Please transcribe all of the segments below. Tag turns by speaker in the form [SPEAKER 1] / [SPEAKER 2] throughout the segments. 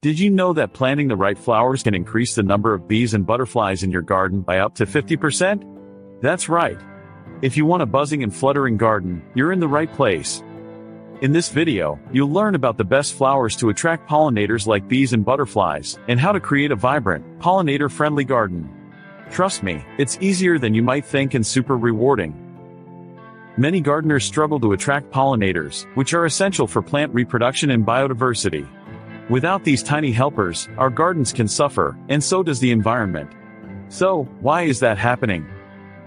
[SPEAKER 1] Did you know that planting the right flowers can increase the number of bees and butterflies in your garden by up to 50%? That's right. If you want a buzzing and fluttering garden, you're in the right place. In this video, you'll learn about the best flowers to attract pollinators like bees and butterflies, and how to create a vibrant, pollinator-friendly garden. Trust me, it's easier than you might think and super rewarding. Many gardeners struggle to attract pollinators, which are essential for plant reproduction and biodiversity. Without these tiny helpers, our gardens can suffer, and so does the environment. So, why is that happening?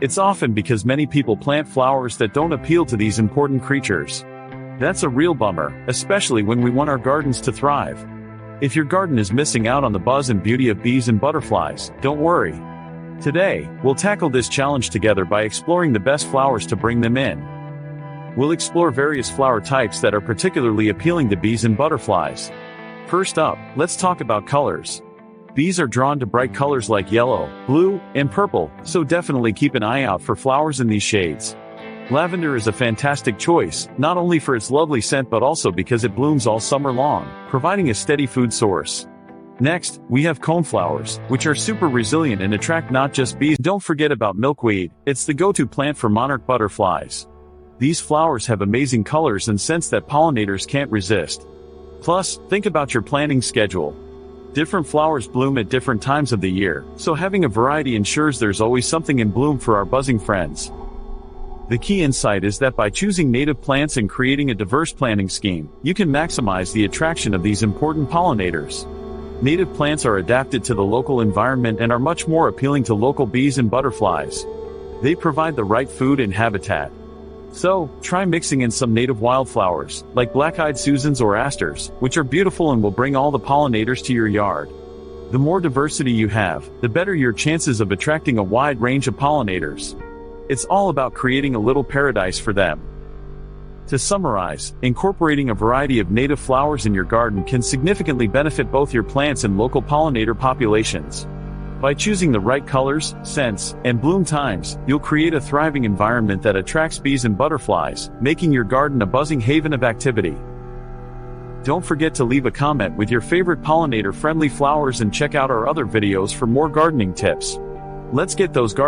[SPEAKER 1] It's often because many people plant flowers that don't appeal to these important creatures. That's a real bummer, especially when we want our gardens to thrive. If your garden is missing out on the buzz and beauty of bees and butterflies, don't worry. Today, we'll tackle this challenge together by exploring the best flowers to bring them in. We'll explore various flower types that are particularly appealing to bees and butterflies. First up, let's talk about colors. Bees are drawn to bright colors like yellow, blue, and purple, so definitely keep an eye out for flowers in these shades. Lavender is a fantastic choice, not only for its lovely scent but also because it blooms all summer long, providing a steady food source. Next, we have coneflowers, which are super resilient and attract not just bees. Don't forget about milkweed, it's the go-to plant for monarch butterflies. These flowers have amazing colors and scents that pollinators can't resist. Plus, think about your planting schedule. Different flowers bloom at different times of the year, so having a variety ensures there's always something in bloom for our buzzing friends. The key insight is that by choosing native plants and creating a diverse planting scheme, you can maximize the attraction of these important pollinators. Native plants are adapted to the local environment and are much more appealing to local bees and butterflies. They provide the right food and habitat. So, try mixing in some native wildflowers, like black-eyed Susans or asters, which are beautiful and will bring all the pollinators to your yard. The more diversity you have, the better your chances of attracting a wide range of pollinators. It's all about creating a little paradise for them. To summarize, incorporating a variety of native flowers in your garden can significantly benefit both your plants and local pollinator populations. By choosing the right colors, scents, and bloom times, you'll create a thriving environment that attracts bees and butterflies, making your garden a buzzing haven of activity. Don't forget to leave a comment with your favorite pollinator-friendly flowers and check out our other videos for more gardening tips. Let's get those garden